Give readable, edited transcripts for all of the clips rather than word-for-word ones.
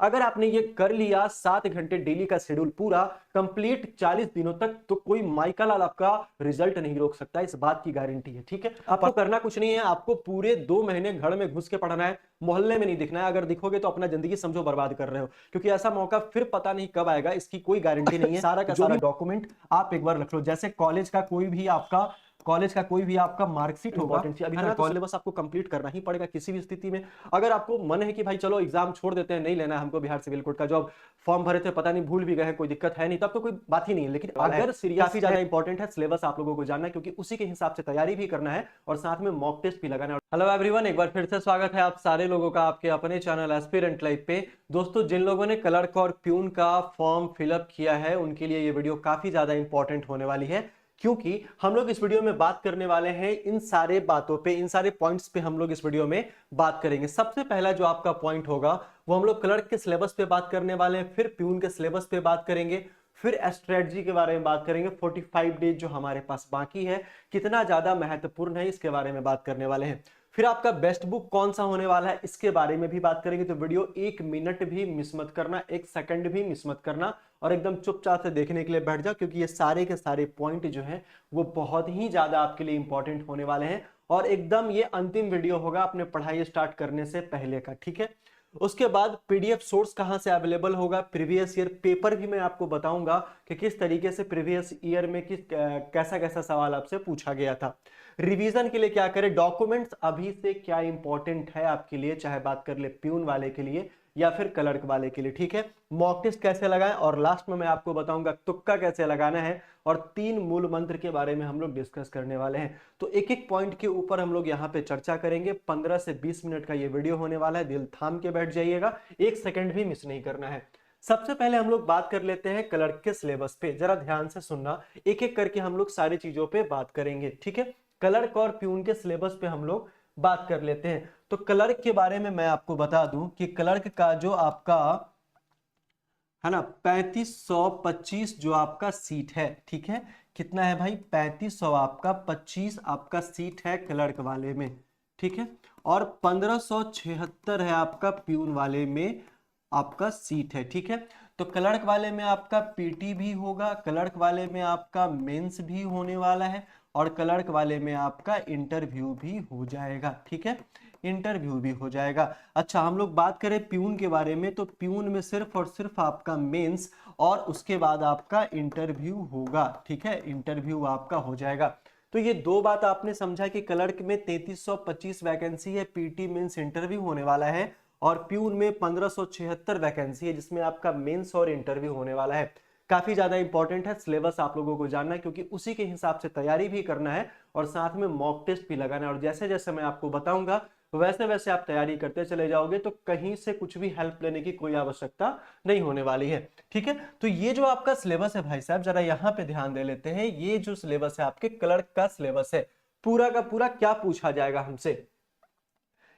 अगर आपने ये कर लिया 7 घंटे डेली का शेड्यूल पूरा कंप्लीट 40 दिनों तक, तो कोई माइका लाल आपका रिजल्ट नहीं रोक सकता, इस बात की गारंटी है। ठीक है, आपको करना कुछ नहीं है, आपको पूरे 2 महीने घर में घुस के पढ़ना है, मोहल्ले में नहीं दिखना है। अगर दिखोगे तो अपना जिंदगी समझो बर्बाद कर रहे हो, क्योंकि ऐसा मौका फिर पता नहीं कब आएगा, इसकी कोई गारंटी नहीं है। सारा का सारा डॉक्यूमेंट आप एक बार रख लो, जैसे कॉलेज का कोई भी आपका मार्कशीट होगा, अभी ना तो सिलेबस आपको कंप्लीट करना ही पड़ेगा किसी भी स्थिति में। अगर आपको मन है कि भाई चलो एग्जाम छोड़ देते हैं, नहीं लेना है हमको बिहार सिविल कोड का, जॉब फॉर्म भरे थे पता नहीं भूल भी गए हैं, कोई दिक्कत है नहीं, तब तो कोई बात ही नहीं है। लेकिन अगर सीरियस काफी ज्यादा इंपॉर्टेंट है, सिलेबस आप लोगों को जानना है, क्योंकि उसी के हिसाब से तैयारी भी करना है और साथ में मॉक टेस्ट भी लगाना है। हेलो एवरीवन, एक बार फिर से स्वागत है आप सारे लोगों का आपके अपने चैनल एस्पिरेंट लाइफ पे। दोस्तों, जिन लोगों ने क्लर्क और प्यून का फॉर्म फिलअप किया है उनके लिए ये वीडियो काफी ज्यादा इंपॉर्टेंट होने वाली है, क्योंकि हम लोग इस वीडियो में बात करने वाले हैं इन सारे बातों पे, इन सारे पॉइंट्स पे हम लोग इस वीडियो में बात करेंगे। सबसे पहला जो आपका पॉइंट होगा वो हम लोग क्लर्क के सिलेबस पे बात करने वाले हैं, फिर प्यून के सिलेबस पे बात करेंगे, फिर स्ट्रेटजी के बारे में बात करेंगे, 45 डेज जो हमारे पास बाकी है कितना ज्यादा महत्वपूर्ण है इसके बारे में बात करने वाले हैं, फिर आपका बेस्ट बुक कौन सा होने वाला है इसके बारे में भी बात करेंगे। तो वीडियो 1 मिनट भी मिस मत करना, 1 सेकंड भी मिस मत करना, और एकदम चुपचाप से देखने के लिए बैठ जाओ, क्योंकि ये सारे के सारे पॉइंट जो हैं वो बहुत ही ज्यादा आपके लिए इंपॉर्टेंट होने वाले हैं, और एकदम ये अंतिम वीडियो होगा अपने पढ़ाई स्टार्ट करने से पहले का। ठीक है, उसके बाद पीडीएफ सोर्स कहां से अवेलेबल होगा, प्रीवियस ईयर पेपर भी मैं आपको बताऊंगा कि किस तरीके से प्रीवियस ईयर में कैसा कैसा सवाल आपसे पूछा गया था। रिवीजन के लिए क्या करें, डॉक्यूमेंट्स अभी से क्या इंपॉर्टेंट है आपके लिए, चाहे बात कर ले प्यून वाले के लिए या फिर क्लर्क वाले के लिए। ठीक है, मॉक टेस्ट कैसे लगाएं, और लास्ट में मैं आपको बताऊंगा तुक्का कैसे लगाना है, और 3 मूल मंत्र के बारे में हम लोग डिस्कस करने वाले हैं। तो एक एक पॉइंट के ऊपर हम लोग यहाँ पे चर्चा करेंगे। 15 से 20 मिनट का ये वीडियो होने वाला है, दिल थाम के बैठ जाइएगा, 1 सेकंड भी मिस नहीं करना है। सबसे पहले हम लोग बात कर लेते हैं क्लर्क के सिलेबस पे, जरा ध्यान से सुनना, एक एक करके हम लोग सारी चीजों पे बात करेंगे। ठीक है, क्लर्क और प्यून के सिलेबस पे हम लोग बात कर लेते हैं। तो क्लर्क के बारे में मैं आपको बता दूं कि क्लर्क का जो आपका है ना 3525 जो आपका सीट है, ठीक है, कितना है भाई 3500 आपका 25 आपका सीट है क्लर्क वाले में। ठीक है, और 1576 है आपका प्यून वाले में आपका सीट है। ठीक है, तो क्लर्क वाले में आपका पीटी भी होगा, क्लर्क वाले में आपका मेंस भी होने वाला है, और क्लर्क वाले में आपका इंटरव्यू भी हो जाएगा। ठीक है, इंटरव्यू भी हो जाएगा। अच्छा, हम लोग बात करें प्यून के बारे में, तो प्यून में सिर्फ और सिर्फ आपका मेंस और उसके बाद आपका इंटरव्यू होगा। ठीक है, इंटरव्यू आपका हो जाएगा। तो ये 2 बात आपने समझा कि क्लर्क में 3325 वैकेंसी है, पीटी मेंस इंटरव्यू होने वाला है, और प्यून में 1576 वैकेंसी है जिसमें आपका मेंस और इंटरव्यू होने वाला है। काफी ज्यादा इंपॉर्टेंट है, सिलेबस आप लोगों को जानना है, क्योंकि उसी के हिसाब से तैयारी भी करना है और साथ में मॉक टेस्ट भी लगाना है। और जैसे जैसे मैं आपको बताऊंगा वैसे वैसे आप तैयारी करते चले जाओगे, तो कहीं से कुछ भी हेल्प लेने की कोई आवश्यकता नहीं होने वाली है। ठीक है, तो ये जो आपका सिलेबस है भाई साहब, जरा यहाँ पे ध्यान दे लेते हैं। ये जो सिलेबस है आपके क्लर्क का सिलेबस है, पूरा का पूरा क्या पूछा जाएगा हमसे।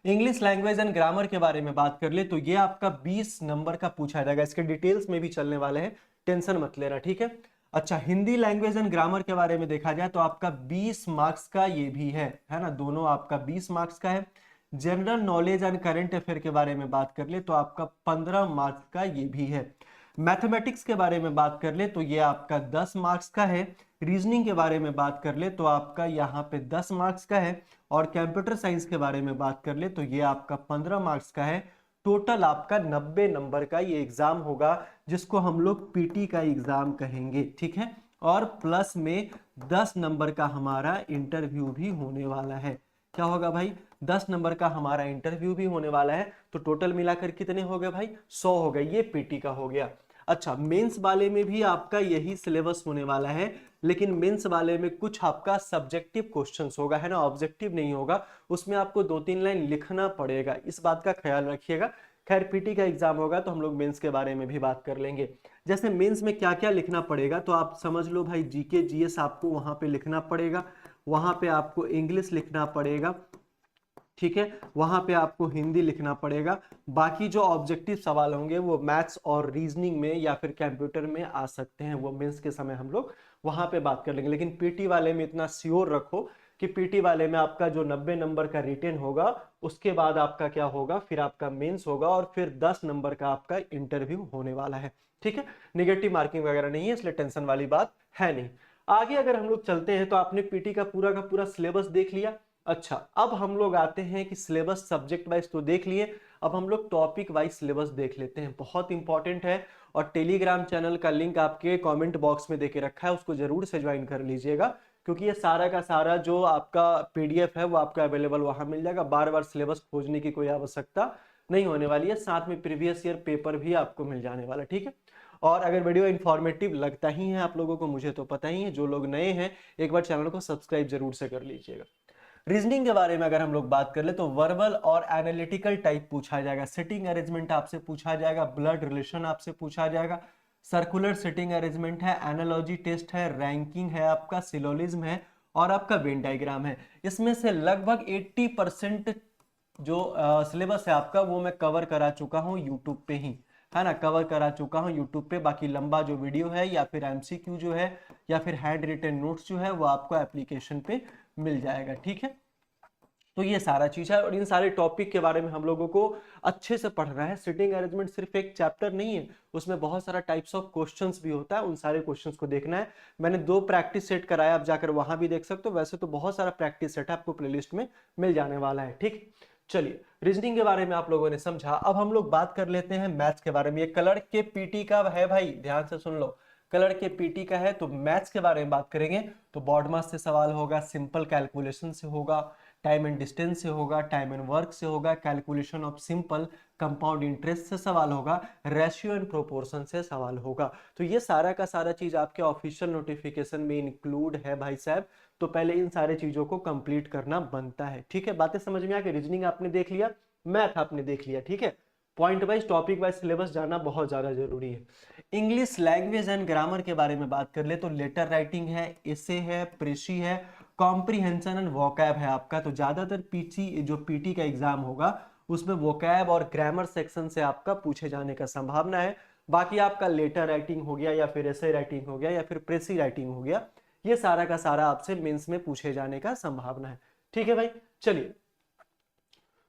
इंग्लिश लैंग्वेज एंड ग्रामर के बारे में बात कर ले तो ये आपका 20 नंबर का पूछा जाएगा, इसके डिटेल्स में भी चलने वाले हैं, टेंशन मत लेना। ठीक है, अच्छा, हिंदी लैंग्वेज एंड ग्रामर के बारे में देखा जाए तो आपका 20 मार्क्स का ये भी है ना, दोनों आपका 20 मार्क्स का है। General knowledge and current affair के बारे में बात कर ले तो आपका 15 मार्क्स का ये भी है। मैथमेटिक्स के बारे में बात कर ले तो ये आपका 10 मार्क्स का है। रीजनिंग के बारे में बात कर ले तो आपका यहाँ पे 10 मार्क्स का है, और कंप्यूटर साइंस के बारे में बात कर ले तो ये आपका 15 मार्क्स का है। टोटल आपका 90 नंबर का ये एग्जाम होगा, जिसको हम लोग पीटी का एग्जाम कहेंगे। ठीक है, और प्लस में 10 नंबर का हमारा इंटरव्यू भी होने वाला है। क्या होगा भाई, 10 नंबर का हमारा इंटरव्यू भी होने वाला है। तो टोटल मिलाकर कितने हो गए भाई, 100 हो गए, ये पीटी का हो गया। अच्छा, मेंस वाले में भी आपका यही सिलेबस होने वाला है, लेकिन मेंस वाले में कुछ आपका सब्जेक्टिव क्वेश्चंस होगा, है ना, ऑब्जेक्टिव नहीं होगा, उसमें आपको 2-3 लाइन लिखना पड़ेगा, इस बात का ख्याल रखिएगा। खैर, पीटी का एग्जाम होगा तो हम लोग मेंस के बारे में भी बात कर लेंगे। जैसे मेंस में क्या क्या लिखना पड़ेगा, तो आप समझ लो भाई, जीके जीएस आपको वहां पे लिखना पड़ेगा, वहां पे आपको इंग्लिश लिखना पड़ेगा। ठीक है, वहां पे आपको हिंदी लिखना पड़ेगा। बाकी जो ऑब्जेक्टिव सवाल होंगे वो मैथ्स और रीजनिंग में या फिर कंप्यूटर में आ सकते हैं, वो मेंस के समय हम लोग वहां पे बात कर लेंगे। लेकिन पीटी वाले में इतना श्योर रखो कि पीटी वाले में आपका जो 90 नंबर का रिटेन होगा, उसके बाद आपका क्या होगा, फिर आपका मेंस होगा और फिर 10 नंबर का आपका इंटरव्यू होने वाला है। ठीक है, निगेटिव मार्किंग वगैरह नहीं है, इसलिए टेंशन वाली बात है नहीं। आगे अगर हम लोग चलते हैं तो आपने पीटी का पूरा सिलेबस देख लिया। अच्छा, अब हम लोग आते हैं कि सिलेबस सब्जेक्ट वाइज तो देख लिए, अब हम लोग टॉपिक वाइज सिलेबस देख लेते हैं, बहुत इंपॉर्टेंट है। और टेलीग्राम चैनल का लिंक आपके कमेंट बॉक्स में देके रखा है, उसको जरूर से ज्वाइन कर लीजिएगा, क्योंकि ये सारा का सारा जो आपका पीडीएफ है वो आपका अवेलेबल वहां मिल जाएगा। बार बार सिलेबस खोजने की कोई आवश्यकता नहीं होने वाली है, साथ में प्रीवियस ईयर पेपर भी आपको मिल जाने वाला। ठीक है, और अगर वीडियो इन्फॉर्मेटिव लगता ही है आप लोगों को, मुझे तो पता ही है, जो लोग नए हैं एक बार चैनल को सब्सक्राइब जरूर से कर लीजिएगा। रीजनिंग के बारे में अगर हम लोग बात कर ले तो वर्बल और एनालिटिकल टाइप पूछा जाएगा, सिटिंग अरेंजमेंट आपसे पूछा जाएगा, ब्लड रिलेशन आपसे पूछा जाएगा, सर्कुलर सिटिंग अरेंजमेंट है, एनालॉजी टेस्ट है, रैंकिंग है, आपका सिलोलिज्म है और आपका वेन डायग्राम है। इसमें से लगभग 80% जो सिलेबस है आपका वो मैं कवर करा चुका हूँ यूट्यूब पे ही, है ना, कवर करा चुका हूँ यूट्यूब पे। बाकी लंबा जो वीडियो है या फिर एमसीक्यू जो है या फिर हैंड रिटन नोट्स जो है वो आपको एप्लीकेशन पे मिल जाएगा। ठीक है, तो ये सारा चीज है और इन सारे टॉपिक के बारे में हम लोगों को अच्छे से पढ़ना है। सिटिंग अरेंजमेंट सिर्फ एक चैप्टर नहीं है, उसमें बहुत सारा टाइप्स ऑफ क्वेश्चंस भी होता है, उन सारे क्वेश्चंस को देखना है। मैंने 2 प्रैक्टिस सेट कराया, आप जाकर वहां भी देख सकते हो। वैसे तो बहुत सारा प्रैक्टिस सेट आपको प्लेलिस्ट में मिल जाने वाला है। ठीक, चलिए रीजनिंग के बारे में आप लोगों ने समझा, अब हम लोग बात कर लेते हैं मैथ्स के बारे में। ये कलर के पीटी का है भाई, ध्यान से सुन लो, कलर के पीटी का है। तो मैथ्स के बारे में बात करेंगे तो बॉड मास से सवाल होगा, सिंपल कैलकुलेशन से होगा, टाइम एंड डिस्टेंस से होगा, टाइम एंड वर्क से होगा, calculation of simple, compound interest से सवाल होगा, रेशियो एंड प्रोपोर्शन से सवाल होगा। तो ये सारा का सारा चीज आपके ऑफिशियल नोटिफिकेशन में इंक्लूड है भाई साहब, तो पहले इन सारे चीजों को कंप्लीट करना बनता है। ठीक है, बातें समझ में आ गई, रीजनिंग आपने देख लिया, मैथ आपने देख लिया। ठीक है, point wise topic wise syllabus जानना बहुत ज्यादा जरूरी है। इंग्लिश लैंग्वेज एंड ग्रामर के बारे में बात कर ले तो लेटर राइटिंग है, एसे है, प्रेसी है, कॉम्प्रीहेंशन एंड वोकैब है आपका। तो ज्यादातर पीटी जो पीटी का एग्जाम होगा उसमें वोकैब और ग्रामर सेक्शन से आपका पूछे जाने का संभावना है। बाकी आपका लेटर राइटिंग हो गया या फिर एसे राइटिंग हो गया या फिर प्रेसी राइटिंग हो गया, ये सारा का सारा आपसे मेंस में पूछे जाने का संभावना है। ठीक है भाई, चलिए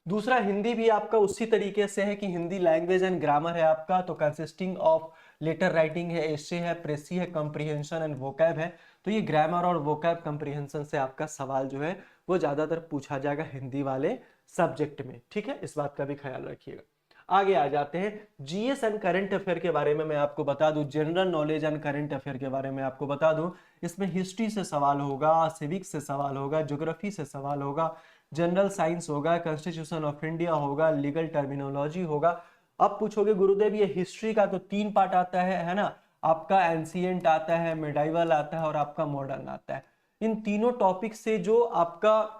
दूसरा हिंदी भी आपका उसी तरीके से है कि हिंदी लैंग्वेज एंड ग्रामर है आपका, तो कंसिस्टिंग ऑफ लेटर राइटिंग है, एसे है, प्रेसी है, कॉम्प्रिहेंशन एंड वोकैब है। तो ये ग्रामर और वोकैब कॉम्प्रिहेंशन से आपका सवाल जो है वो ज्यादातर पूछा जाएगा हिंदी वाले सब्जेक्ट में। ठीक है, इस बात का भी ख्याल रखिएगा। आगे आ जाते हैं जीएस एंड करंट अफेयर के बारे में मैं आपको बता दूं, general knowledge and current affair के बारे में आपको बता दूं। इसमें हिस्ट्री से सवाल होगा, सिविक्स से सवाल होगा, ज्योग्राफी से सवाल होगा, जनरल साइंस होगा, कॉन्स्टिट्यूशन ऑफ इंडिया होगा, लीगल टर्मिनोलॉजी होगा। अब पूछोगे गुरुदेव ये हिस्ट्री का तो 3 पार्ट आता है ना, आपका एंशिएंट आता है, मिडाइवल आता है और आपका मॉडर्न आता है। इन तीनों टॉपिक से जो आपका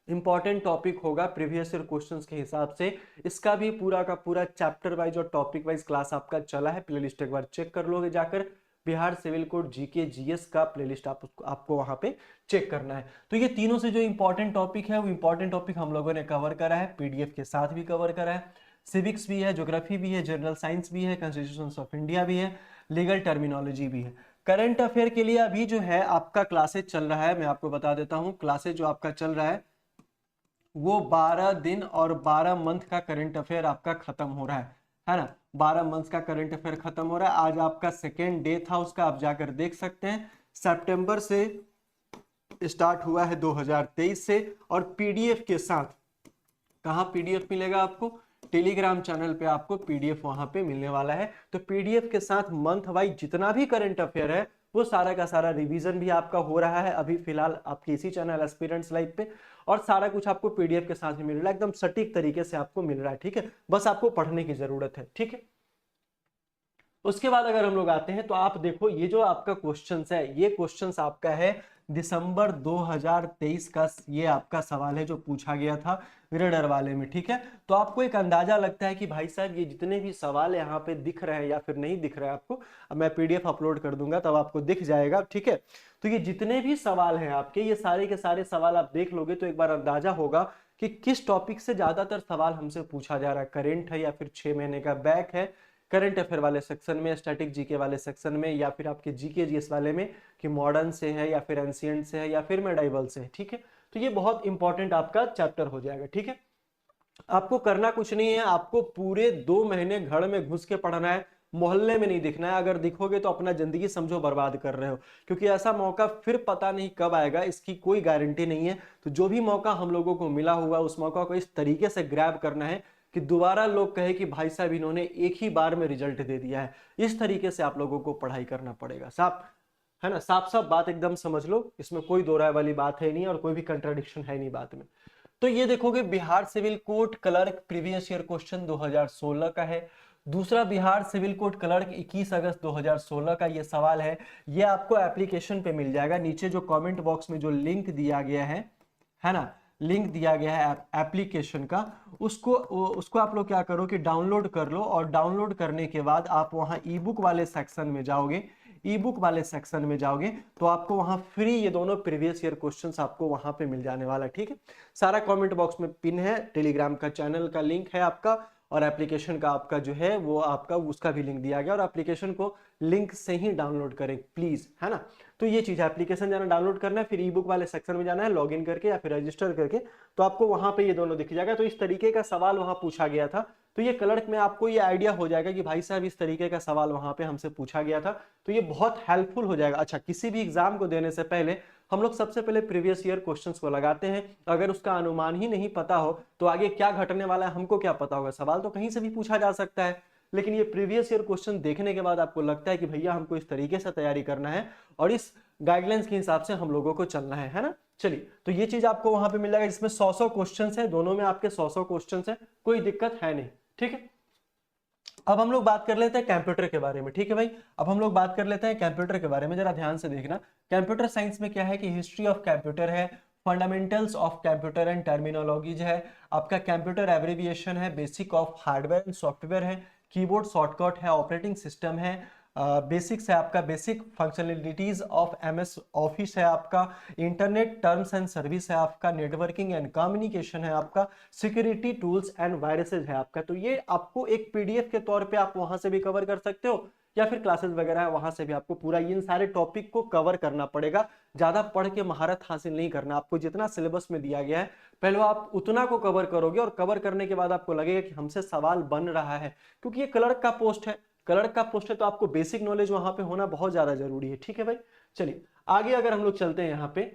इंपॉर्टेंट टॉपिक होगा प्रीवियस ईयर क्वेश्चंस के हिसाब से, इसका भी पूरा का पूरा चैप्टर वाइज और टॉपिक वाइज क्लास आपका चला है। प्लेलिस्ट एक बार चेक कर लोगे जाकर, Bihar civil code GK GS का प्लेलिस्ट आपको वहां पे चेक करना है। तो ये तीनों से जो इंपॉर्टेंट टॉपिक है वो इंपॉर्टेंट टॉपिक हम लोगों ने कवर करा है, पीडीएफ के साथ भी कवर करा है। सिविक्स भी है, ज्योग्राफी भी है, जनरल साइंस भी है, कॉन्स्टिट्यूशन ऑफ इंडिया भी है, लीगल टर्मिनोलॉजी भी है। करंट अफेयर के लिए अभी जो है आपका क्लासेज चल रहा है, मैं आपको बता देता हूँ। क्लासेज जो आपका चल रहा है वो 12 दिन और 12 मंथ का करंट अफेयर आपका खत्म हो रहा है ना, 12 मंथ का करंट अफेयर खत्म हो रहा है। आज आपका सेकेंड डे था उसका, आप जाकर देख सकते हैं। सितंबर से स्टार्ट हुआ है 2023 से, और पीडीएफ के साथ, कहाँ पीडीएफ मिलेगा आपको, टेलीग्राम चैनल पे आपको पीडीएफ वहां पे मिलने वाला है। तो पीडीएफ के साथ मंथ वाइज जितना भी करंट अफेयर है वो सारा का सारा रिवीजन भी आपका हो रहा है अभी फिलहाल आपके इसी चैनल एस्पिरेंट्स लाइव पे, और सारा कुछ आपको पीडीएफ के साथ भी मिल रहा है, एकदम सटीक तरीके से आपको मिल रहा है। ठीक है, बस आपको पढ़ने की जरूरत है। ठीक है, उसके बाद अगर हम लोग आते हैं तो आप देखो ये जो आपका क्वेश्चंस है, ये क्वेश्चंस आपका है दिसंबर 2023 का, ये आपका सवाल है जो पूछा गया था ग्रेडर वाले में। ठीक है, तो आपको एक अंदाजा लगता है कि भाई साहब ये जितने भी सवाल यहाँ पे दिख रहे हैं या फिर नहीं दिख रहे हैं आपको, अब मैं पीडीएफ अपलोड कर दूंगा तब आपको दिख जाएगा। ठीक है, तो ये जितने भी सवाल हैं आपके, ये सारे के सारे सवाल आप देख लोगे तो एक बार अंदाजा होगा कि किस टॉपिक से ज्यादातर सवाल हमसे पूछा जा रहा है। करेंट है या फिर 6 महीने का बैक है, करंट अफेयर वाले सेक्शन में, स्टैटिक जीके वाले सेक्शन में, या फिर आपके जीके जीएस वाले में कि मॉडर्न से है या फिर एंशिएंट से है या फिर मेडाइवल से है। ठीक है, तो ये बहुत इंपॉर्टेंट आपका चैप्टर हो जाएगा, ठीक है। आपको करना कुछ नहीं है, आपको पूरे 2 महीने घर में घुस के पढ़ना है, मोहल्ले में नहीं दिखना है। अगर दिखोगे तो अपना जिंदगी समझो बर्बाद कर रहे हो, क्योंकि ऐसा मौका फिर पता नहीं कब आएगा, इसकी कोई गारंटी नहीं है। तो जो भी मौका हम लोगों को मिला हुआ, उस मौका को इस तरीके से ग्रैब करना है कि दोबारा लोग कहे कि भाई साहब इन्होंने एक ही बार में रिजल्ट दे दिया है। इस तरीके से आप लोगों को पढ़ाई करना पड़ेगा, साफ है ना, साफ साफ बात एकदम समझ लो, इसमें कोई दो राय वाली बात है नहीं और कोई भी कंट्राडिक्शन है नहीं बात में। तो ये देखोगे Bihar civil code clerk previous year question 2016 का है। दूसरा बिहार सिविल कोड क्लर्क 21 अगस्त 2016 का ये सवाल है। ये आपको एप्लीकेशन पे मिल जाएगा, नीचे जो कमेंट बॉक्स में जो लिंक दिया गया है ना, लिंक दिया गया है एप्लीकेशन का, उसको आप लोग क्या करो कि डाउनलोड कर लो, और डाउनलोड करने के बाद आप वहां ई बुक वाले सेक्शन में जाओगे। ई बुक वाले सेक्शन में जाओगे तो आपको वहां फ्री ये दोनों प्रीवियस ईयर क्वेश्चंस आपको वहां पे मिल जाने वाला है, ठीक है। सारा कमेंट बॉक्स में पिन है, टेलीग्राम का चैनल का लिंक है आपका, और एप्लीकेशन का आपका जो है वो आपका उसका भी लिंक दिया गया, और एप्लीकेशन को लिंक से ही डाउनलोड करें प्लीज, है ना। तो ये चीज है, एप्लीकेशन जाना डाउनलोड करना है, फिर ई बुक वाले सेक्शन में जाना है, लॉगिन करके या फिर रजिस्टर करके, तो आपको वहां पे ये दोनों दिख जाएगा। तो इस तरीके का सवाल वहां पूछा गया था, तो ये क्लर्क में आपको ये आइडिया हो जाएगा कि भाई साहब इस तरीके का सवाल वहां पे हमसे पूछा गया था, तो ये बहुत हेल्पफुल हो जाएगा। अच्छा, किसी भी एग्जाम को देने से पहले हम लोग सबसे पहले प्रीवियस ईयर क्वेश्चंस को लगाते हैं। अगर उसका अनुमान ही नहीं पता हो तो आगे क्या घटने वाला है हमको क्या पता होगा, सवाल तो कहीं से भी पूछा जा सकता है। लेकिन ये प्रीवियस ईयर क्वेश्चन देखने के बाद आपको लगता है कि भैया हमको इस तरीके से तैयारी करना है और इस गाइडलाइंस के हिसाब से हम लोगों को चलना है ना। चलिए, तो ये चीज आपको वहां पे मिल जाएगा, जिसमें 100 क्वेश्चन है, दोनों में आपके 100 क्वेश्चन है, कोई दिक्कत है नहीं, ठीक है। अब हम लोग बात कर लेते हैं कंप्यूटर के बारे में, ठीक है भाई। अब हम लोग बात कर लेते हैं कंप्यूटर के बारे में, जरा ध्यान से देखना। कंप्यूटर साइंस में क्या है कि हिस्ट्री ऑफ कंप्यूटर है, fundamentals of computer and terminologies है, आपका कंप्यूटर एब्रिविएशन है, basic of hardware and software है, कीबोर्ड शॉर्टकट है, ऑपरेटिंग सिस्टम है, बेसिक्स है आपका, basic functionalities of MS office है आपका, इंटरनेट टर्म्स एंड सर्विस है आपका, नेटवर्किंग एंड कम्युनिकेशन है आपका, सिक्योरिटी टूल्स एंड वायरसेस है आपका। तो ये आपको एक पीडीएफ के तौर पे आप वहां से भी कवर कर सकते हो, या फिर क्लासेस वगैरह है वहां से भी आपको पूरा इन सारे टॉपिक को कवर करना पड़ेगा। ज्यादा पढ़ के महारत हासिल नहीं करना, आपको जितना सिलेबस में दिया गया है पहले आप उतना को कवर करोगे, और कवर करने के बाद आपको लगेगा कि हमसे सवाल बन रहा है, क्योंकि ये क्लर्क का पोस्ट है, क्लर्क का पोस्ट है, तो आपको बेसिक नॉलेज वहां पे होना बहुत ज्यादा जरूरी है, ठीक है भाई। चलिए आगे अगर हम लोग चलते हैं, यहाँ पे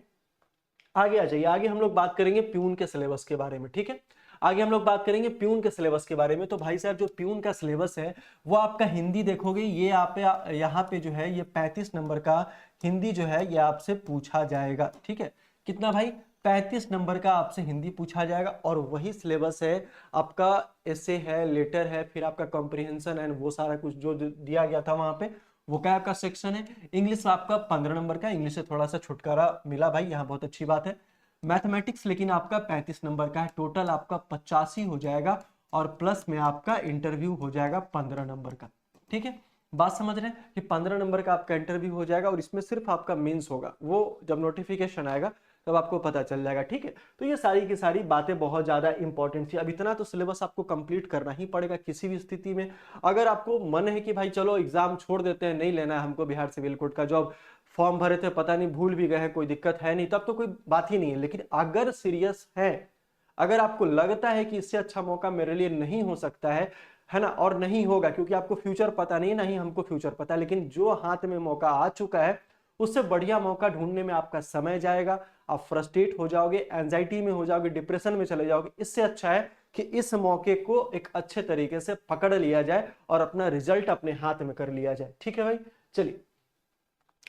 आगे आ जाइए, आगे हम लोग बात करेंगे प्यून के सिलेबस के बारे में, ठीक है। आगे हम लोग बात करेंगे प्यून के सिलेबस के बारे में। तो भाई साहब जो प्यून का सिलेबस है वो आपका हिंदी देखोगे, ये आप यहाँ पे जो है ये 35 नंबर का हिंदी जो है ये आपसे पूछा जाएगा, ठीक है। कितना भाई, 35 नंबर का आपसे हिंदी पूछा जाएगा, और वही सिलेबस है आपका, एसे है, लेटर है, फिर आपका कॉम्प्रिहेंशन एंड वो सारा कुछ जो दिया गया था वहां पे, वो क्या आपका सेक्शन है। इंग्लिश आपका 15 नंबर का, इंग्लिश से थोड़ा सा छुटकारा मिला भाई, यहाँ बहुत अच्छी बात है। मैथमेटिक्स लेकिन आपका 35 नंबर का है, टोटल आपका 85 हो जाएगा, और प्लस में आपका इंटरव्यू हो जाएगा 15 नंबर का, ठीक है। बात समझ रहे हैं कि 15 नंबर का आपका इंटरव्यू हो जाएगा, और इसमें सिर्फ आपका मेंस होगा, वो जब नोटिफिकेशन आएगा तब आपको पता चल जाएगा, ठीक है। तो ये सारी की सारी बातें बहुत ज्यादा इंपॉर्टेंट थी। अब इतना तो सिलेबस आपको कंप्लीट करना ही पड़ेगा किसी भी स्थिति में। अगर आपको मन है कि भाई चलो एग्जाम छोड़ देते हैं, नहीं लेना है हमको बिहार सिविल कोड का जॉब, फॉर्म भरे थे पता नहीं भूल भी गए हैं, कोई दिक्कत है नहीं, तब तो कोई बात ही नहीं है। लेकिन अगर सीरियस है, अगर आपको लगता है कि इससे अच्छा मौका मेरे लिए नहीं हो सकता है ना, और नहीं होगा क्योंकि आपको फ्यूचर पता नहीं, नहीं हमको फ्यूचर पता, लेकिन जो हाथ में मौका आ चुका है उससे बढ़िया मौका ढूंढने में आपका समय जाएगा, आप फ्रस्ट्रेट हो जाओगे, एंजाइटी में हो जाओगे, डिप्रेशन में चले जाओगे। इससे अच्छा है कि इस मौके को एक अच्छे तरीके से पकड़ लिया जाए और अपना रिजल्ट अपने हाथ में कर लिया जाए, ठीक है भाई। चलिए,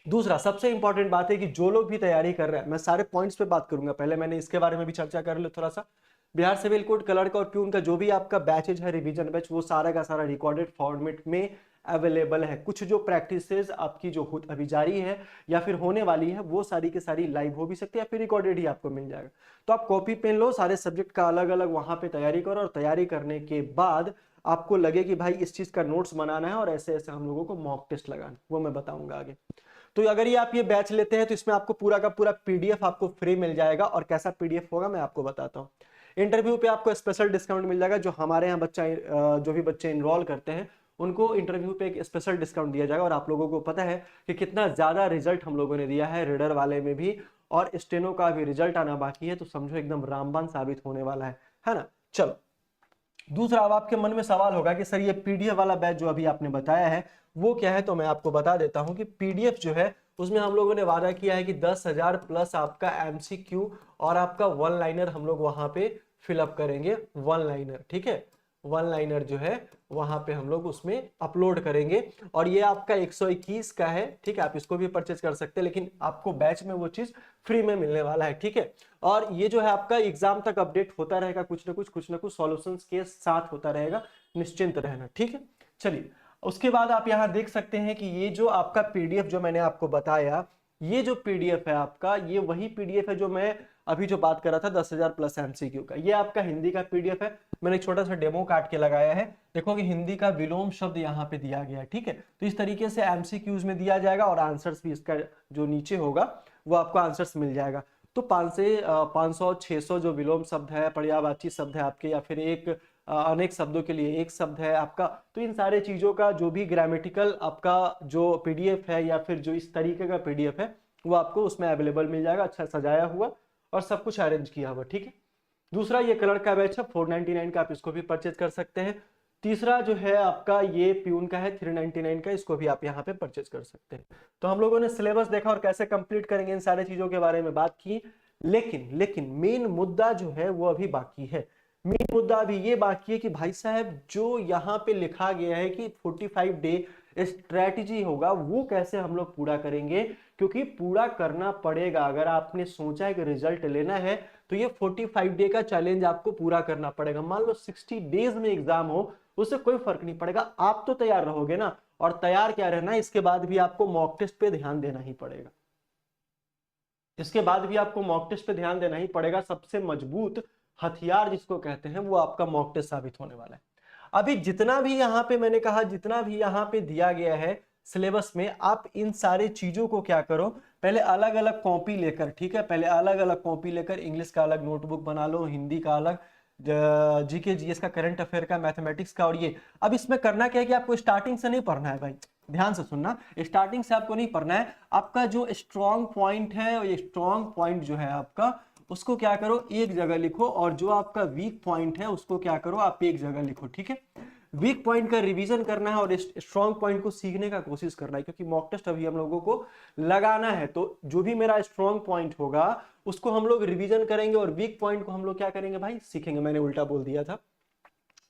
दूसरा सबसे इंपॉर्टेंट बात है कि जो लोग भी तैयारी कर रहे हैं, मैं सारे पॉइंट्स पे बात करूंगा, पहले मैंने इसके बारे में भी चर्चा कर ली थोड़ा सा। बिहार सिविल कोड क्लर्क और प्यून का जो भी आपका बैचेज है, रिवीजन बैच, वो सारा का सारा रिकॉर्डेड फॉर्मेट में अवेलेबल है। कुछ जो प्रैक्टिसेस आपकी जो अभी जारी है या फिर होने वाली है, वो सारी की सारी लाइव हो भी सकती है या फिर रिकॉर्डेड ही आपको मिल जाएगा। तो आप कॉपी पेन लो, सारे सब्जेक्ट का अलग अलग वहां पे तैयारी करो, और तैयारी करने के बाद आपको लगे कि भाई इस चीज का नोट्स बनाना है और ऐसे ऐसे हम लोगों को मॉक टेस्ट लगाना, वो मैं बताऊंगा आगे। तो अगर ये आप ये बैच लेते हैं तो इसमें आपको पूरा का पूरा पीडीएफ आपको फ्री मिल जाएगा, और कैसा पीडीएफ होगा मैं आपको बताता हूँ। इंटरव्यू पे आपको स्पेशल डिस्काउंट मिल जाएगा, जो हमारे यहाँ जो भी बच्चे इनरोल करते हैं उनको इंटरव्यू पे एक स्पेशल डिस्काउंट दिया जाएगा। और आप लोगों को पता है कि कितना ज्यादा रिजल्ट हम लोगों ने दिया है रीडर वाले में भी और स्टेनो का भी रिजल्ट आना बाकी है, तो समझो एकदम रामबाण साबित होने वाला है ना। चलो दूसरा, अब आपके मन में सवाल होगा कि सर ये पीडीएफ वाला बैच जो अभी आपने बताया है वो क्या है, तो मैं आपको बता देता हूं कि पीडीएफ जो है उसमें हम लोगों ने वादा किया है कि 10,000 प्लस आपका एमसीक्यू और आपका वन लाइनर हम लोग वहां पे फिलअप करेंगे, वन लाइनर, ठीक है, वन लाइनर जो है वहां पे हम लोग उसमें अपलोड करेंगे। और ये आपका 121 का है, ठीक है, आप इसको भी परचेज कर सकते हैं, लेकिन आपको बैच में वो चीज फ्री में मिलने वाला है, ठीक है। और ये जो है आपका एग्जाम तक अपडेट होता रहेगा, कुछ ना कुछ सॉल्यूशंस के साथ होता रहेगा, निश्चिंत रहना, ठीक है। चलिए उसके बाद आप यहाँ देख सकते हैं कि ये जो आपका पीडीएफ जो मैंने आपको बताया, ये जो पीडीएफ है आपका, ये वही पीडीएफ है जो मैं अभी जो बात कर रहा था 10,000 प्लस एमसीक्यू का। ये आपका हिंदी का पीडीएफ है, मैंने एक छोटा सा डेमो काट के लगाया है। देखो कि हिंदी का विलोम शब्द यहाँ पे दिया गया है, ठीक है। तो इस तरीके से एमसीक्यूज में दिया जाएगा और आंसर्स भी इसका जो नीचे होगा वो आपको आंसर्स मिल जाएगा। तो 500 600 जो विलोम शब्द है, पर्यायवाची शब्द है आपके, या फिर एक अनेक शब्दों के लिए एक शब्द है आपका, तो इन सारे चीजों का जो भी ग्रामेटिकल आपका जो पीडीएफ है या फिर जो इस तरीके का पीडीएफ है वो आपको उसमें अवेलेबल मिल जाएगा, अच्छा सजाया हुआ और सब कुछ अरेंज किया हुआ, ठीक है। दूसरा ये कलर का बैच है 499 का, आप इसको भी परचेज कर सकते हैं। तीसरा जो है आपका ये प्यून का है 399 का, इसको भी आप यहाँ पे परचेज कर सकते हैं। तो हम लोगों ने सिलेबस देखा और कैसे कंप्लीट करेंगे इन सारे चीजों के बारे में बात की, लेकिन मेन मुद्दा जो है वो अभी बाकी है। मेन मुद्दा अभी ये बाकी है कि भाई साहब जो यहाँ पे लिखा गया है कि 45 डे स्ट्रेटजी होगा, वो कैसे हम लोग पूरा करेंगे, क्योंकि पूरा करना पड़ेगा। अगर आपने सोचा है कि रिजल्ट लेना है तो ये 45 डे का चैलेंज आपको पूरा करना पड़ेगा। मान लो 60 डेज में एग्जाम हो, उससे कोई फर्क नहीं पड़ेगा, आप तो तैयार रहोगे ना। और तैयार क्या रहना है, इसके बाद भी आपको मॉक टेस्ट पे ध्यान देना ही पड़ेगा, इसके बाद भी आपको मॉक टेस्ट पे ध्यान देना ही पड़ेगा। सबसे मजबूत हथियार जिसको कहते हैं वो आपका मॉक टेस्ट साबित होने वाला है। अभी जितना भी यहाँ पे मैंने कहा, जितना भी यहाँ पे दिया गया है सिलेबस में, आप इन सारे चीजों को क्या करो, पहले अलग अलग कॉपी लेकर, ठीक है, पहले अलग अलग कॉपी लेकर इंग्लिश का अलग नोटबुक बना लो, हिंदी का अलग, जीके जीएस का, करंट अफेयर का, मैथमेटिक्स का। और ये अब इसमें करना क्या है कि आपको स्टार्टिंग से नहीं पढ़ना है भाई, ध्यान से सुनना, स्टार्टिंग से आपको नहीं पढ़ना है। आपका जो स्ट्रॉन्ग पॉइंट है, ये स्ट्रॉन्ग पॉइंट जो है आपका, उसको क्या करो एक जगह लिखो, और जो आपका वीक पॉइंट है उसको क्या करो आप एक जगह लिखो, ठीक है। वीक पॉइंट का रिवीजन करना है और स्ट्रॉन्ग पॉइंट को सीखने का कोशिश करना है, क्योंकि मॉक टेस्ट अभी हम लोगों को लगाना है। तो जो भी मेरा स्ट्रॉन्ग पॉइंट होगा उसको हम लोग रिवीजन करेंगे और वीक पॉइंट को हम लोग क्या करेंगे भाई, सीखेंगे। मैंने उल्टा बोल दिया था,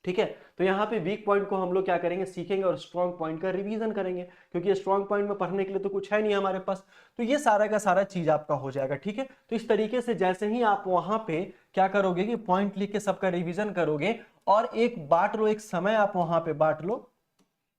ठीक है। तो यहाँ पे वीक पॉइंट को हम लोग क्या करेंगे, सीखेंगे, और स्ट्रॉन्ग पॉइंट का रिवीजन करेंगे, क्योंकि स्ट्रॉन्ग पॉइंट में पढ़ने के लिए तो कुछ है नहीं हमारे पास। तो ये सारा का सारा चीज आपका हो जाएगा, ठीक है। तो इस तरीके से जैसे ही आप वहां पे क्या करोगे कि पॉइंट लिख के सबका रिवीजन करोगे, और एक बांट लो, एक समय आप वहां पे बांट लो,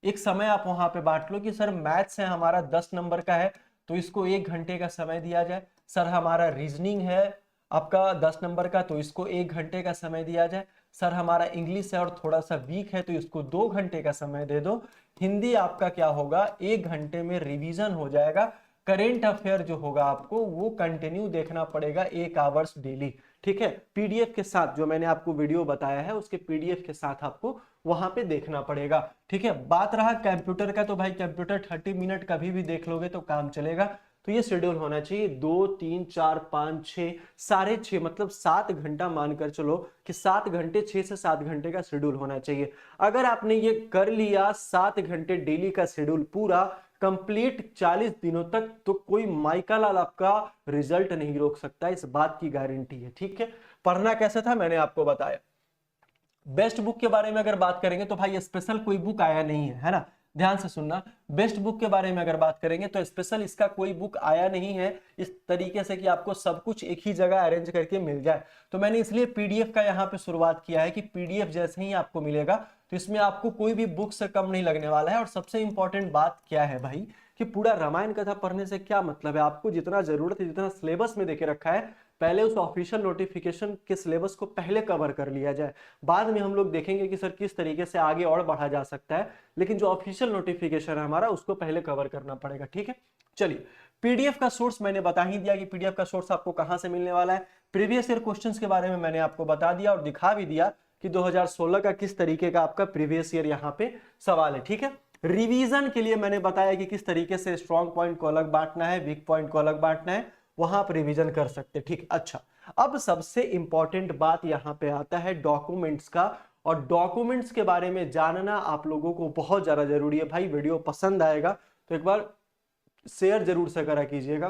एक समय आप वहां पे बांट लो कि सर मैथ्स है हमारा 10 नंबर का है तो इसको 1 घंटे का समय दिया जाए। सर हमारा रीजनिंग है आपका 10 नंबर का, तो इसको 1 घंटे का समय दिया जाए। सर हमारा इंग्लिश है और थोड़ा सा वीक है तो इसको 2 घंटे का समय दे दो। हिंदी आपका क्या होगा, 1 घंटे में रिवीजन हो जाएगा। करेंट अफेयर जो होगा आपको वो कंटिन्यू देखना पड़ेगा 1 आवर्स डेली, ठीक है। पीडीएफ के साथ जो मैंने आपको वीडियो बताया है उसके पीडीएफ के साथ आपको वहां पे देखना पड़ेगा, ठीक है। बात रहा कंप्यूटर का, तो भाई कंप्यूटर 30 मिनट कभी भी देख लोगे तो काम चलेगा। तो ये शेड्यूल होना चाहिए 2 3 4 5 6 6.5, मतलब 7 घंटा मानकर चलो कि 7 घंटे, 6 से 7 घंटे का शेड्यूल होना चाहिए। अगर आपने ये कर लिया 7 घंटे डेली का शेड्यूल पूरा कंप्लीट 40 दिनों तक, तो कोई माइका लाल आपका रिजल्ट नहीं रोक सकता, इस बात की गारंटी है, ठीक है। पढ़ना कैसे था मैंने आपको बताया। बेस्ट बुक के बारे में अगर बात करेंगे तो भाई स्पेशल कोई बुक आया नहीं है ना, ध्यान से सुनना। बेस्ट बुक के बारे में अगर बात करेंगे तो स्पेशल इसका कोई बुक आया नहीं है इस तरीके से कि आपको सब कुछ एक ही जगह अरेंज करके मिल जाए। तो मैंने इसलिए पीडीएफ का यहाँ पे शुरुआत किया है कि पीडीएफ जैसे ही आपको मिलेगा तो इसमें आपको कोई भी बुक से कम नहीं लगने वाला है। और सबसे इंपॉर्टेंट बात क्या है भाई कि पूरा रामायण कथा पढ़ने से क्या मतलब है, आपको जितना जरूरत है, जितना सिलेबस में देके रखा है, पहले उस ऑफिशियल नोटिफिकेशन के सिलेबस को पहले कवर कर लिया जाए। बाद में हम लोग देखेंगे कि सर किस तरीके से आगे और बढ़ा जा सकता है, लेकिन जो ऑफिशियल नोटिफिकेशन है हमारा उसको पहले कवर करना पड़ेगा, ठीक है। चलिए पीडीएफ का सोर्स मैंने बता ही दिया कि पीडीएफ का सोर्स आपको कहां से मिलने वाला है। प्रीवियस ईयर क्वेश्चंस के बारे में मैंने आपको बता दिया और दिखा भी दिया कि 2016 का किस तरीके का आपका प्रीवियस ईयर यहाँ पे सवाल है, ठीक है। रिवीजन के लिए मैंने बताया कि किस तरीके से स्ट्रॉन्ग पॉइंट को अलग बांटना है, वीक पॉइंट को अलग बांटना है, वहां आप रिवीजन कर सकते हैं। ठीक, अच्छा, अब सबसे इंपॉर्टेंट बात यहाँ पे आता है डॉक्यूमेंट्स का, और डॉक्यूमेंट्स के बारे में जानना आप लोगों को बहुत ज्यादा जरूरी है। भाई वीडियो पसंद आएगा तो एक बार शेयर जरूर से करा कीजिएगा,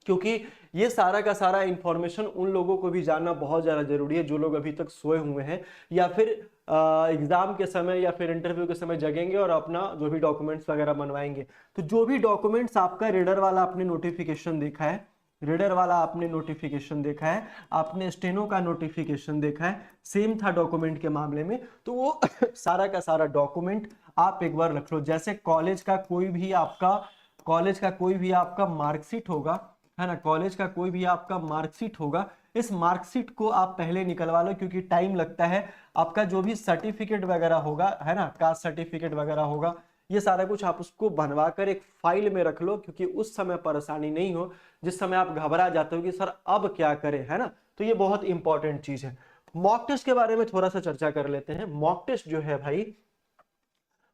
क्योंकि ये सारा का सारा इंफॉर्मेशन उन लोगों को भी जानना बहुत ज़्यादा जरूरी है जो लोग अभी तक सोए हुए हैं या फिर एग्जाम के समय या फिर इंटरव्यू के समय जगेंगे और अपना जो भी डॉक्यूमेंट्स वगैरह बनवाएंगे। तो जो भी डॉक्यूमेंट्स आपका रीडर वाला आपने नोटिफिकेशन देखा है, रीडर वाला आपने नोटिफिकेशन देखा है, आपने स्टेनो का नोटिफिकेशन देखा है, सेम था डॉक्यूमेंट के मामले में, तो वो सारा का सारा डॉक्यूमेंट आप एक बार रख लो। जैसे कॉलेज का कोई भी आपका मार्कशीट होगा, है ना, कॉलेज का कोई भी आपका मार्कशीट होगा, इस मार्कशीट को आप पहले निकलवा लो, क्योंकि टाइम लगता है। आपका जो भी सर्टिफिकेट वगैरह होगा, है ना, कास्ट सर्टिफिकेट वगैरह होगा, ये सारा कुछ आप उसको बनवा कर एक फाइल में रख लो, क्योंकि उस समय परेशानी नहीं हो जिस समय आप घबरा जाते हो कि सर अब क्या करें, है ना। तो ये बहुत इंपॉर्टेंट चीज है। मॉक टेस्ट के बारे में थोड़ा सा चर्चा कर लेते हैं। मॉक टेस्ट जो है भाई,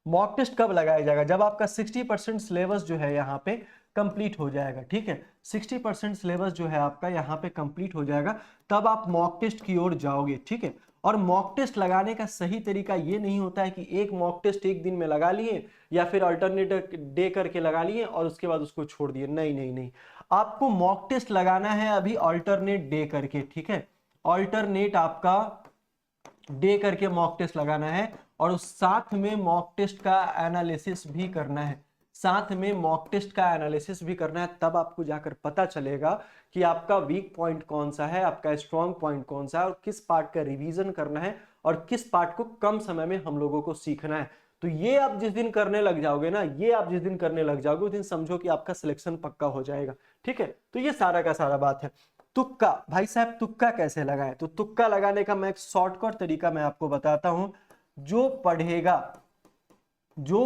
मॉक टेस्ट कब लगाया जाएगा? जब आपका 60% सिलेबस जो है यहाँ पे कंप्लीट हो जाएगा। ठीक है, 60% सिलेबस जो है आपका यहाँ पे कंप्लीट हो जाएगा, तब आप मॉक टेस्ट की ओर जाओगे। ठीक है, और मॉक टेस्ट लगाने का सही तरीका ये नहीं होता है कि एक मॉक टेस्ट एक दिन में लगा लिए या फिर अल्टरनेट डे करके लगा लिए और उसके बाद उसको छोड़ दिए। नहीं नहीं नहीं, आपको मॉक टेस्ट लगाना है अभी अल्टरनेट डे करके। ठीक है, अल्टरनेट आपका डे करके मॉक टेस्ट लगाना है, और उस साथ में मॉक टेस्ट का एनालिसिस भी करना है, साथ में मॉक टेस्ट का एनालिसिस भी करना है। तब आपको जाकर पता चलेगा कि आपका वीक पॉइंट कौन सा है, आपका स्ट्रॉन्ग पॉइंट कौन सा है, और किस पार्ट का रिवीजन करना है और किस पार्ट को कम समय में हम लोगों को सीखना है। तो ये आप जिस दिन करने लग जाओगे ना, ये आप जिस दिन करने लग जाओगे उस दिन समझो कि आपका सिलेक्शन पक्का हो जाएगा। ठीक है, तो ये सारा का सारा बात है। तुक्का, भाई साहब तुक्का कैसे लगाएं? तो तुक्का लगाने का मैं एक शॉर्टकट तरीका मैं आपको बताता हूं। जो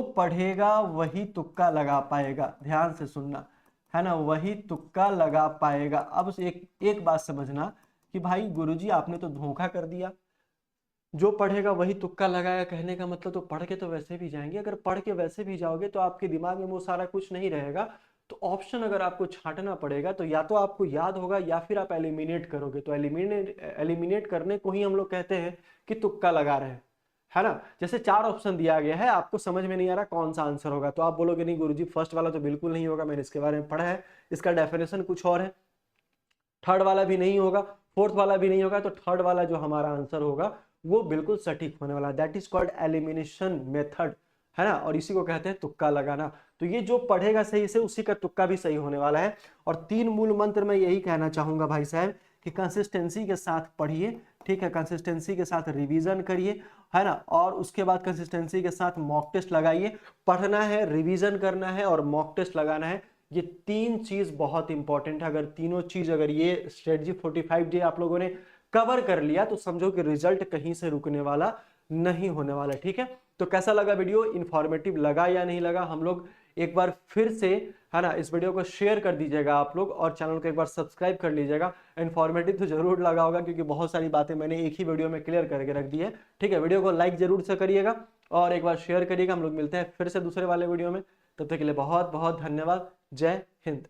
पढ़ेगा वही तुक्का लगा पाएगा, ध्यान से सुनना, है ना, वही तुक्का लगा पाएगा। अब एक बात समझना कि भाई गुरुजी आपने तो धोखा कर दिया, जो पढ़ेगा वही तुक्का लगाएगा, कहने का मतलब तो पढ़ के तो वैसे भी जाएंगे। अगर पढ़ के वैसे भी जाओगे तो आपके दिमाग में वो सारा कुछ नहीं रहेगा। तो ऑप्शन अगर आपको छांटना पड़ेगा तो या तो आपको याद होगा या फिर आप एलिमिनेट करोगे। तो एलिमिनेट करने को ही हम लोग कहते हैं कि तुक्का लगा रहे हैं, है ना। जैसे 4 ऑप्शन दिया गया है, आपको समझ में नहीं आ रहा कौन सा आंसर होगा, तो आप बोलोगे नहीं गुरुजी फर्स्ट वाला तो बिल्कुल नहीं होगा, मैंने इसके बारे में पढ़ा है, इसका डेफिनेशन कुछ और है। थर्ड वाला भी नहीं होगा, फोर्थ वाला भी नहीं होगा, तो थर्ड वाला जो हमारा आंसर होगा वो बिल्कुल सटीक होने वाला। That is called elimination method, है ना, और इसी को कहते हैं तुक्का लगाना। तो ये जो पढ़ेगा सही से उसी का तुक्का भी सही होने वाला है। और 3 मूल मंत्र मैं यही कहना चाहूंगा भाई साहब कि कंसिस्टेंसी के साथ पढ़िए, ठीक है, कंसिस्टेंसी के साथ रिवीजन करिए, है ना, और उसके बाद कंसिस्टेंसी के साथ मॉक टेस्ट लगाइए। पढ़ना है, रिवीजन करना है और मॉक टेस्ट लगाना है, ये 3 चीज बहुत इंपॉर्टेंट है। अगर तीनों चीज, अगर ये स्ट्रेटजी 45 डे आप लोगों ने कवर कर लिया तो समझो कि रिजल्ट कहीं से रुकने वाला नहीं होने वाला। ठीक है, तो कैसा लगा वीडियो, इंफॉर्मेटिव लगा या नहीं लगा? हम लोग एक बार फिर से, है ना, इस वीडियो को शेयर कर दीजिएगा आप लोग, और चैनल को एक बार सब्सक्राइब कर लीजिएगा। इंफॉर्मेटिव तो जरूर लगा होगा, क्योंकि बहुत सारी बातें मैंने एक ही वीडियो में क्लियर करके रख दी है। ठीक है, वीडियो को लाइक जरूर से करिएगा और एक बार शेयर करिएगा। हम लोग मिलते हैं फिर से दूसरे वाले वीडियो में, तब तक के लिए बहुत बहुत धन्यवाद। जय हिंद।